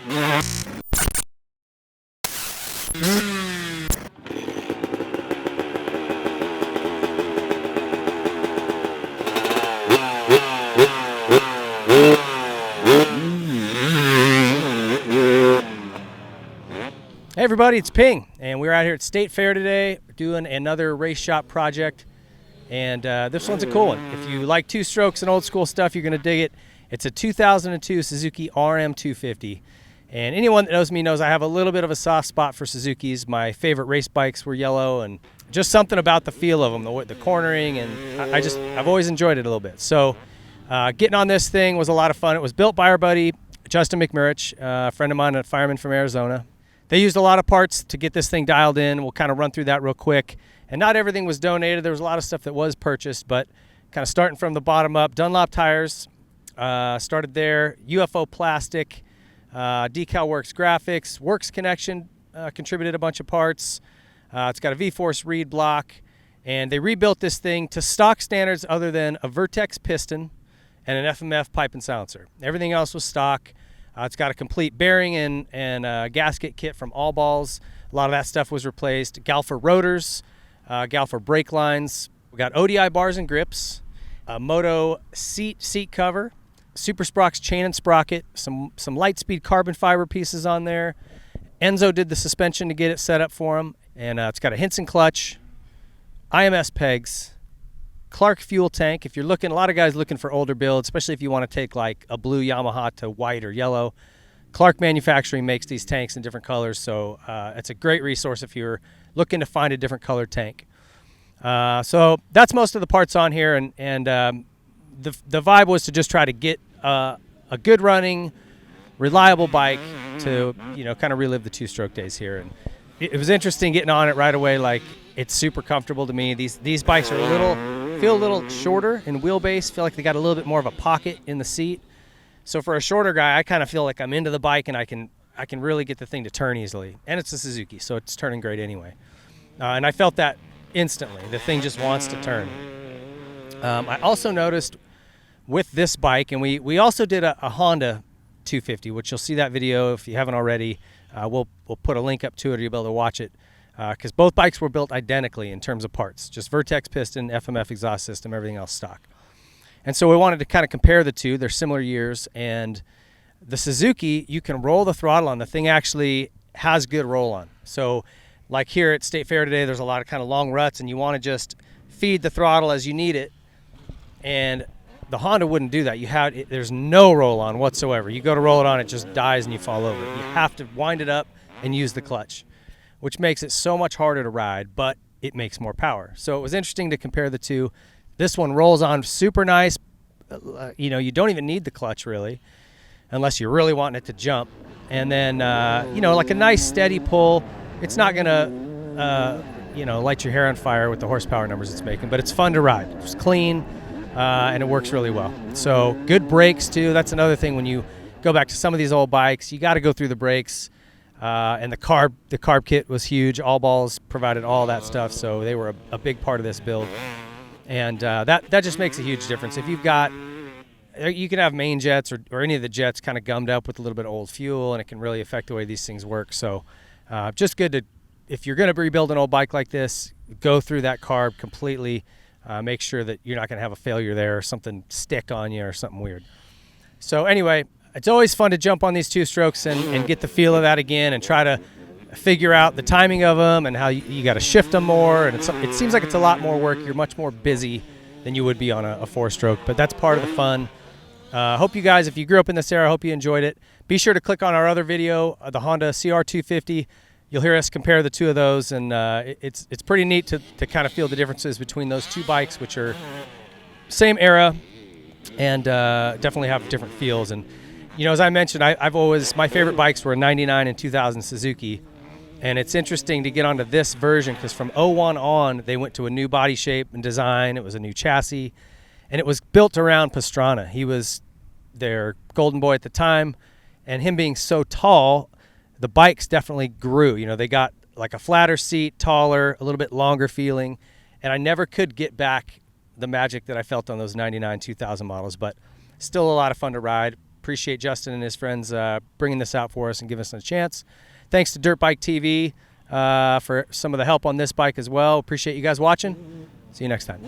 Hey everybody, it's Ping, and we're out here at State Fair today doing another race shop project, and this one's a cool one. If you like two strokes and old school stuff, you're going to dig it. It's a 2002 Suzuki RM250, and anyone that knows me knows I have a little bit of a soft spot for Suzukis. My favorite race bikes were yellow, and just something about the feel of them, the cornering, and I've always enjoyed it a little bit. So getting on this thing was a lot of fun. It was built by our buddy Justin McMurich, a friend of mine, a fireman from Arizona. They used a lot of parts to get this thing dialed in. We'll kind of run through that real quick. And not everything was donated. There was a lot of stuff that was purchased, but kind of starting from the bottom up. Dunlop tires, started there. UFO plastic, Decal Works graphics, Works Connection contributed a bunch of parts. It's got a V-Force reed block, and they rebuilt this thing to stock standards other than a Vertex piston and an FMF pipe and silencer. Everything else was stock. It's got a complete bearing and gasket kit from All Balls. A lot of that stuff was replaced. Galfer rotors, Galfer brake lines. We got ODI bars and grips, a Moto seat cover, Super Sprox chain and sprocket, some Lightspeed carbon fiber pieces on there. Enzo did the suspension to get it set up for him, and it's got a Hinson clutch, IMS pegs, Clark fuel tank. If you're looking, a lot of guys looking for older builds, especially if you want to take like a blue Yamaha to white or yellow. Clark Manufacturing makes these tanks in different colors, so it's a great resource if you're looking to find a different colored tank. So that's most of the parts on here, and the vibe was to just try to get a good running, reliable bike to kind of relive the two-stroke days here. And it was interesting getting on it right away. Like, it's super comfortable to me. These bikes are feel a little shorter in wheelbase, feel like they got a little bit more of a pocket in the seat. So for a shorter guy, I kind of feel like I'm into the bike and I can really get the thing to turn easily. And it's a Suzuki, so it's turning great anyway. And I felt that instantly. The thing just wants to turn. I also noticed with this bike, and we also did a Honda 250, which you'll see that video if you haven't already. We'll put a link up to it, or you'll be able to watch it. Because both bikes were built identically in terms of parts, just Vertex piston, FMF exhaust system, everything else stock. And so we wanted to kind of compare the two. They're similar years, and the Suzuki, you can roll the throttle on. The thing actually has good roll on. So like here at State Fair today, there's a lot of kind of long ruts, and you want to just feed the throttle as you need it. And the Honda wouldn't do that. There's no roll on whatsoever. You go to roll it on, it just dies and you fall over. You have to wind it up and use the clutch, which makes it so much harder to ride, but it makes more power. So it was interesting to compare the two. This one rolls on super nice. You don't even need the clutch really, unless you're really wanting it to jump. And then, like a nice steady pull. It's not gonna, light your hair on fire with the horsepower numbers it's making, but it's fun to ride. It's clean, and it works really well. So good brakes too. That's another thing when you go back to some of these old bikes, you gotta go through the brakes. And the carb kit was huge. All Balls provided all that stuff, so they were a big part of this build. And that just makes a huge difference. If you can have main jets or any of the jets kind of gummed up with a little bit of old fuel, and it can really affect the way these things work. So just good to, if you're going to rebuild an old bike like this, go through that carb completely. Make sure that you're not going to have a failure there or something stick on you or something weird. So anyway, it's always fun to jump on these two strokes and get the feel of that again and try to figure out the timing of them and how you got to shift them more. And it seems like it's a lot more work. You're much more busy than you would be on a four-stroke, but that's part of the fun. Hope you guys, if you grew up in this era, I hope you enjoyed it. Be sure to click on our other video, the Honda CR250. You'll hear us compare the two of those, and it's pretty neat to kind of feel the differences between those two bikes, which are same era and definitely have different feels. And as I mentioned, my favorite bikes were 99 and 2000 Suzuki, and it's interesting to get onto this version because from 01 on, they went to a new body shape and design. It was a new chassis, and it was built around Pastrana. He was their golden boy at the time, and him being so tall, the bikes definitely grew. They got like a flatter seat, taller, a little bit longer feeling, and I never could get back the magic that I felt on those 99 2000 models, but still a lot of fun to ride. appreciate Justin and his friends bringing this out for us and giving us a chance. Thanks to Dirt Bike TV for some of the help on this bike as well. Appreciate you guys watching. See you next time.